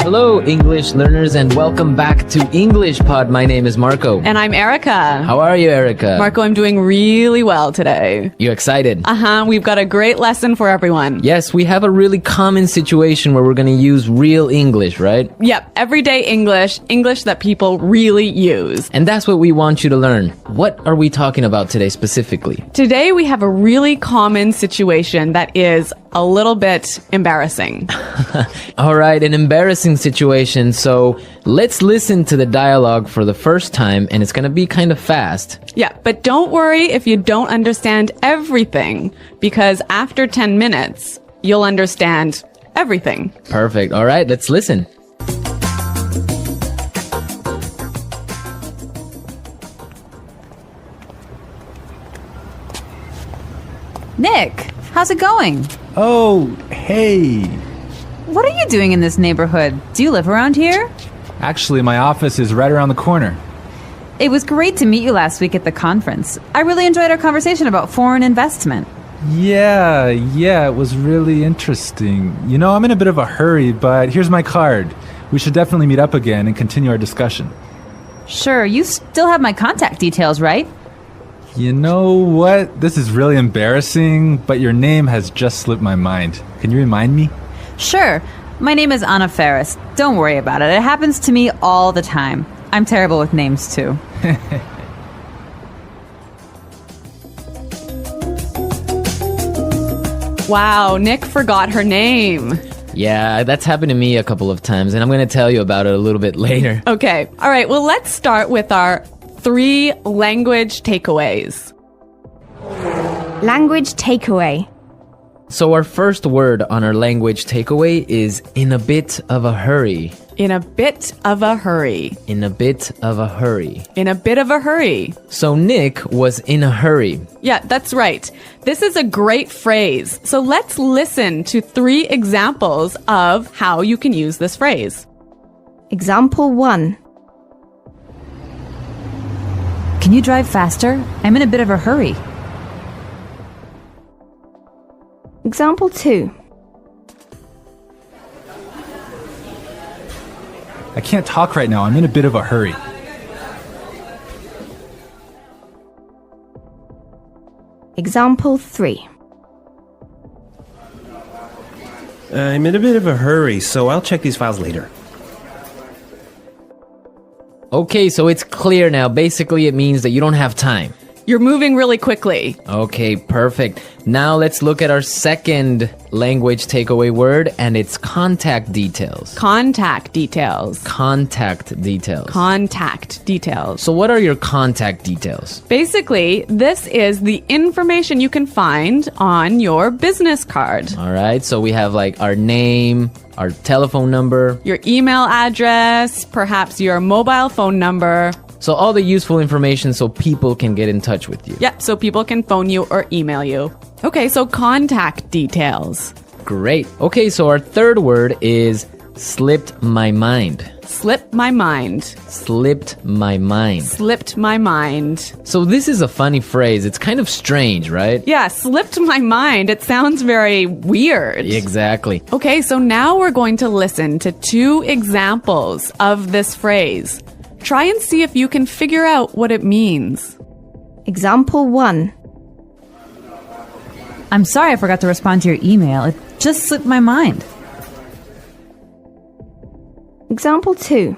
Hello, English learners, and welcome back to English Pod. My name is Marco. And I'm Erica. How are you, Erica? Marco, I'm doing really well today. You excited? We've got a great lesson for everyone. Yes, we have a really common situation where we're going to use real English, right? Yep, everyday English, English that people really use. And that's what we want you to learn. What are we talking about today specifically? Today we have a really common situation that is a little bit embarrassing. All right, an embarrassing situation. So let's listen to the dialogue for the first time, and it's going to be kind of fast. Yeah, but don't worry if you don't understand everything, because after 10 minutes, you'll understand everything. Perfect. All right, let's listen. Nick, how's it going? Oh, hey. What are you doing in this neighborhood? Do you live around here? Actually, my office is right around the corner. It was great to meet you last week at the conference. I really enjoyed our conversation about foreign investment. Yeah, it was really interesting. You know, I'm in a bit of a hurry, but here's my card. We should definitely meet up again and continue our discussion. Sure, you still have my contact details, right? You know what? This is really embarrassing, but your name has just slipped my mind. Can you remind me? Sure. My name is Anna Ferris. Don't worry about it. It happens to me all the time. I'm terrible with names, too. Wow, Nick forgot her name. Yeah, that's happened to me a couple of times, and I'm going to tell you about it a little bit later. Okay, all right, well, let's start with our 3 language takeaways. Language takeaway. So our first word on our language takeaway is in a bit of a hurry. In a bit of a hurry. In a bit of a hurry. In a bit of a hurry. So Nick was in a hurry. Yeah, that's right. This is a great phrase. So let's listen to 3 examples of how you can use this phrase. Example 1. Can you drive faster? I'm in a bit of a hurry. Example 2. I can't talk right now. I'm in a bit of a hurry. Example 3. I'm in a bit of a hurry, so I'll check these files later. Okay, so it's clear now. Basically, it means that you don't have time. You're moving really quickly. Okay, perfect. Now let's look at our second language takeaway word, and it's contact details. Contact details. Contact details. Contact details. So what are your contact details? Basically, this is the information you can find on your business card. All right, so we have like our name, our telephone number, Your email address, perhaps your mobile phone number. so all the useful information so people can get in touch with you. Yep, so people can phone you or email you. Okay, so contact details. Great. Okay, so our third word is slipped my mind. Slipped my mind. Slipped my mind. Slipped my mind. So this is a funny phrase. It's kind of strange, right? Yeah, slipped my mind. It sounds very weird. Exactly. Okay, so now we're going to listen to 2 examples of this phrase. Try and see if you can figure out what it means. Example 1. I'm sorry I forgot to respond to your email. It just slipped my mind. Example 2.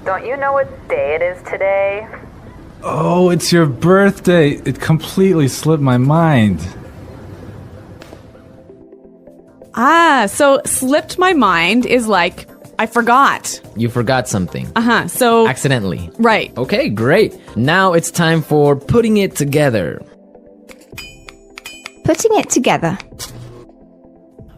Don't you know what day it is today? Oh, it's your birthday. It completely slipped my mind. So slipped my mind is like, I forgot. You forgot something. So, Accidentally. right. Okay, great. Now it's time for putting it together. Putting it together.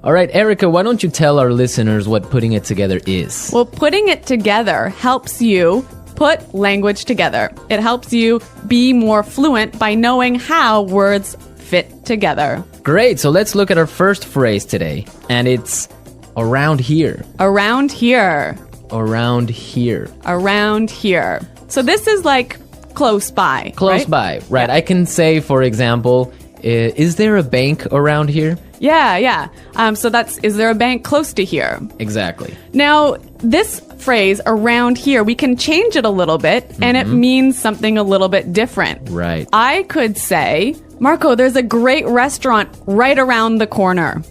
All right, Erica, why don't you tell our listeners what putting it together is? Well, putting it together helps you put language together. It helps you be more fluent by knowing how words fit together. Great, so let's look at our first phrase today, and it's around here. Around here. Around here. Around here. So this is like close by. Close right? by, right. Yeah. I can say, for example, is there a bank around here? Yeah. So that's, is there a bank close to here? Exactly. Now, this phrase around here, we can change it a little bit and it means something a little bit different. Right. I could say, Marco, there's a great restaurant right around the corner.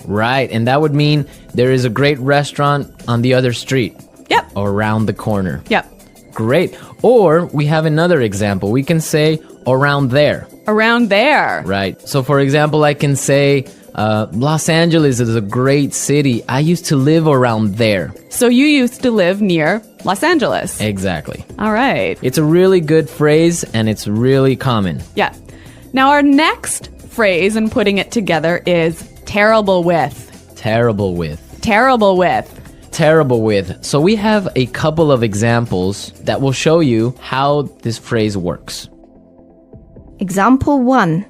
Right. And that would mean there is a great restaurant on the other street. Yep. Or around the corner. Yep. Great. Or we have another example. We can say around there. Around there. Right. So for example, I can say Los Angeles is a great city. I used to live around there. So you used to live near Los Angeles. Exactly. All right. It's a really good phrase and it's really common. Yeah. Now our next phrase and putting it together is terrible with. Terrible with. Terrible with. Terrible with. So we have a couple of examples that will show you how this phrase works. Example 1.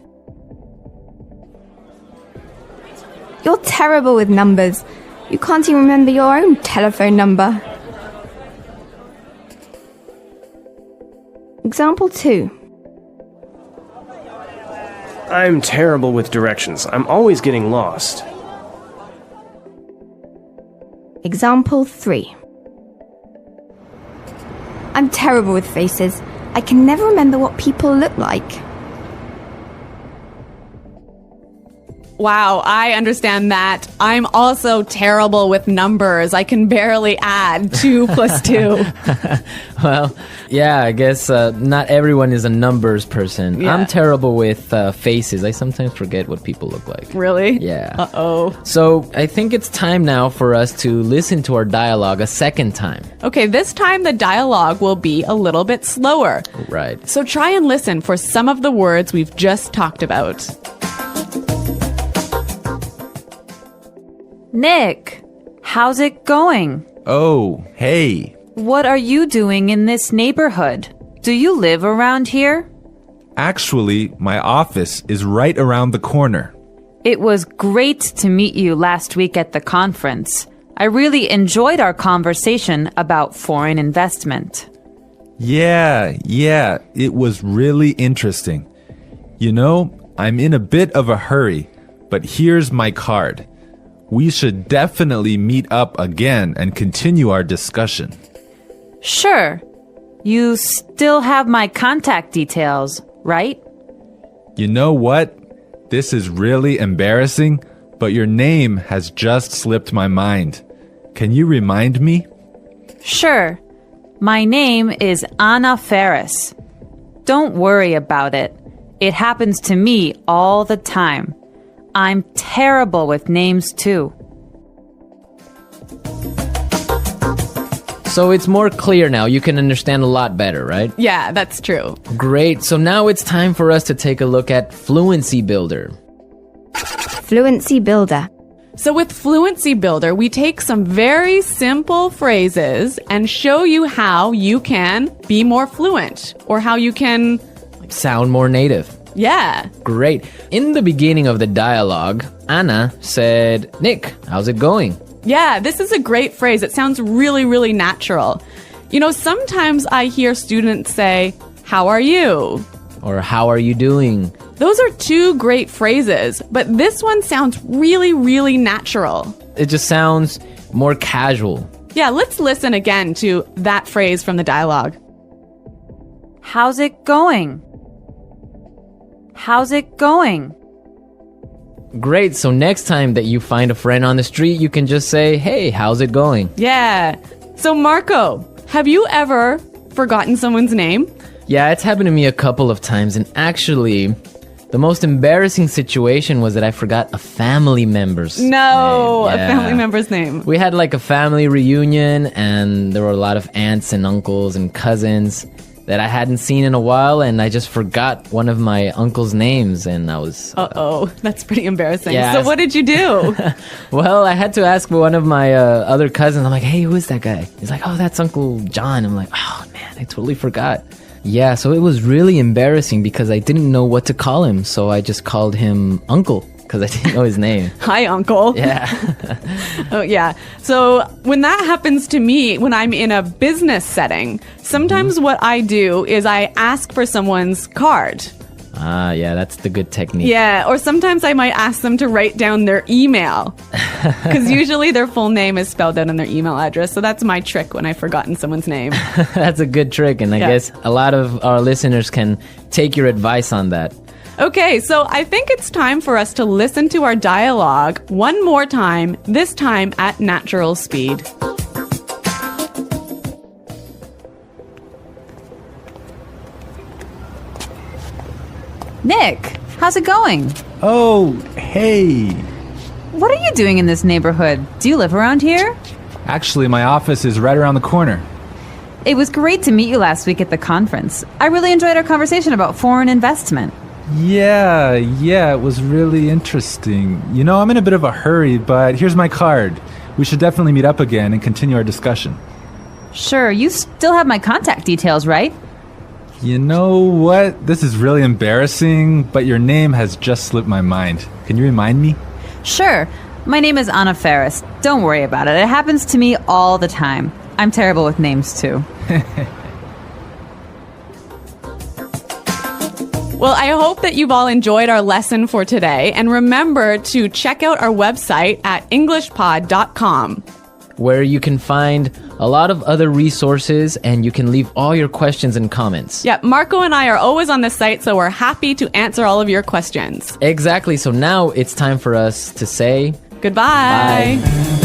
You're terrible with numbers. You can't even remember your own telephone number. Example 2. I'm terrible with directions. I'm always getting lost. Example 3. I'm terrible with faces. I can never remember what people look like. Wow, I understand that. I'm also terrible with numbers. I can barely add 2 plus 2. Well, yeah, I guess not everyone is a numbers person. Yeah. I'm terrible with faces. I sometimes forget what people look like. Really? Yeah. Uh-oh. So I think it's time now for us to listen to our dialogue a second time. Okay, this time the dialogue will be a little bit slower. Right. So try and listen for some of the words we've just talked about. Nick, how's it going? Oh, hey. What are you doing in this neighborhood? Do you live around here? Actually, my office is right around the corner. It was great to meet you last week at the conference. I really enjoyed our conversation about foreign investment. Yeah, it was really interesting. You know, I'm in a bit of a hurry, but here's my card. We should definitely meet up again and continue our discussion. Sure. You still have my contact details, right? You know what? This is really embarrassing, but your name has just slipped my mind. Can you remind me? Sure. My name is Anna Ferris. Don't worry about it. It happens to me all the time. I'm terrible with names too. So it's more clear now. You can understand a lot better, right? Yeah, that's true. Great. So now it's time for us to take a look at Fluency Builder. Fluency Builder. So with Fluency Builder, we take some very simple phrases and show you how you can be more fluent or how you can, Sound more native. yeah. Great. In the beginning of the dialogue, Anna said, Nick, how's it going? Yeah, this is a great phrase. It sounds really, really natural. You know, sometimes I hear students say, how are you? Or how are you doing? Those are 2 great phrases, but this one sounds really, really natural. It just sounds more casual. Yeah, let's listen again to that phrase from the dialogue. How's it going? How's it going? Great. So next time that you find a friend on the street, you can just say, hey, how's it going? Yeah. So Marco, have you ever forgotten someone's name? Yeah, it's happened to me a couple of times. And actually, the most embarrassing situation was that I forgot a family member's name. No, a Yeah. family member's name. We had like a family reunion and there were a lot of aunts and uncles and cousins that I hadn't seen in a while, and I just forgot one of my uncle's names, and I was... Uh-oh, that's pretty embarrassing. Yeah, So what did you do? Well, I had to ask one of my other cousins. I'm like, hey, who is that guy? He's like, oh, that's Uncle John. I'm like, oh, man, I totally forgot. Yeah, so it was really embarrassing because I didn't know what to call him, so I just called him Uncle because I didn't know his name. Hi, Uncle. Yeah. Oh, yeah. So when that happens to me, when I'm in a business setting, sometimes what I do is I ask for someone's card. Ah, yeah, that's the good technique. Yeah, or sometimes I might ask them to write down their email. Because usually their full name is spelled out on their email address. So that's my trick when I've forgotten someone's name. That's a good trick, and I guess a lot of our listeners can take your advice on that. Okay, so I think it's time for us to listen to our dialogue one more time, this time at natural speed. Nick, how's it going? Oh, hey. What are you doing in this neighborhood? Do you live around here? Actually, my office is right around the corner. It was great to meet you last week at the conference. I really enjoyed our conversation about foreign investment. Yeah, it was really interesting. You know, I'm in a bit of a hurry, but here's my card. We should definitely meet up again and continue our discussion. Sure, you still have my contact details, right? You know what? This is really embarrassing, but your name has just slipped my mind. Can you remind me? Sure. My name is Anna Ferris. Don't worry about it. It happens to me all the time. I'm terrible with names, too. Well, I hope that you've all enjoyed our lesson for today. And remember to check out our website at englishpod.com, where you can find a lot of other resources and you can leave all your questions and comments. Yeah, Marco and I are always on the site, so we're happy to answer all of your questions. Exactly. So now it's time for us to say goodbye. Bye.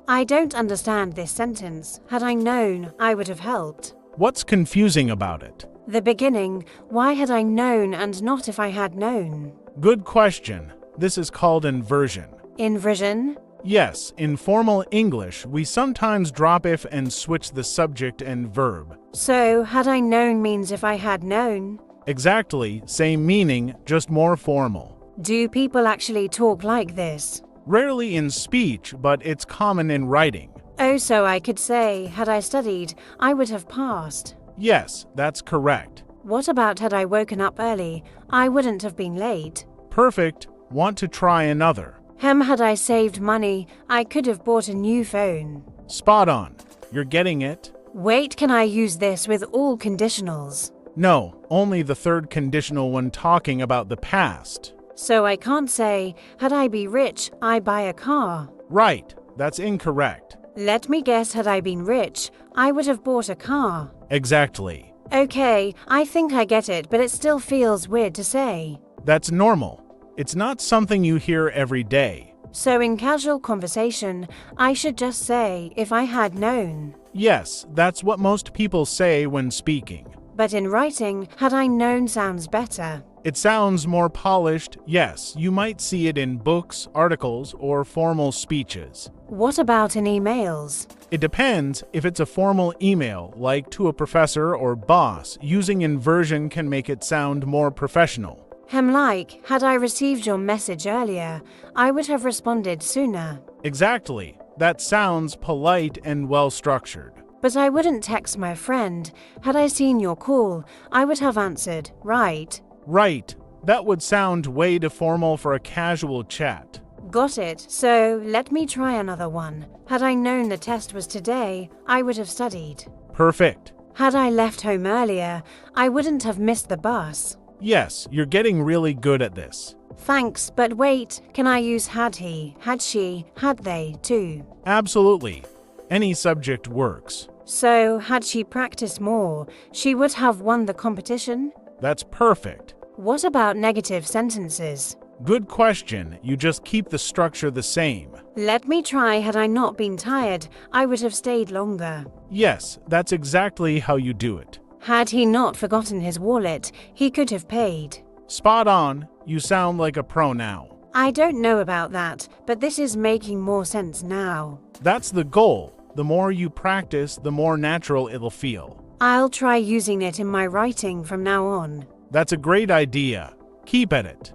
I don't understand this sentence. Had I known, I would have helped. What's confusing about it? The beginning, why had I known and not if I had known? Good question. This is called inversion. Inversion? Yes, in formal English, we sometimes drop if and switch the subject and verb. So, had I known means if I had known? Exactly, same meaning, just more formal. Do people actually talk like this? Rarely in speech, but it's common in writing. Oh, so I could say, had I studied, I would have passed. Yes, that's correct. What about had I woken up early? I wouldn't have been late. Perfect. Want to try another? Had I saved money, I could have bought a new phone. Spot on. You're getting it. Wait, can I use this with all conditionals? No, only the third conditional when talking about the past. So I can't say, had I be rich, I buy a car. Right, that's incorrect. Let me guess, had I been rich, I would have bought a car. Exactly. Okay, I think I get it, but it still feels weird to say. That's normal. It's not something you hear every day. So in casual conversation, I should just say, if I had known. Yes, that's what most people say when speaking. But in writing, had I known sounds better. It sounds more polished, yes. You might see it in books, articles, or formal speeches. What about in emails? It depends. If it's a formal email, like to a professor or boss, using inversion can make it sound more professional. Like, had I received your message earlier, I would have responded sooner. Exactly. That sounds polite and well-structured. But I wouldn't text my friend. Had I seen your call, I would have answered, right? Right. That would sound way too formal for a casual chat. Got it. So, let me try another one. Had I known the test was today, I would have studied. Perfect. Had I left home earlier, I wouldn't have missed the bus. Yes, you're getting really good at this. Thanks, but wait, can I use had he, had she, had they, too? Absolutely. Any subject works. So, had she practiced more, she would have won the competition? That's perfect. What about negative sentences? Good question. You just keep the structure the same. Let me try. Had I not been tired, I would have stayed longer. Yes, that's exactly how you do it. Had he not forgotten his wallet, he could have paid. Spot on. You sound like a pro now. I don't know about that, but this is making more sense now. That's the goal. The more you practice, the more natural it'll feel. I'll try using it in my writing from now on. That's a great idea. Keep at it.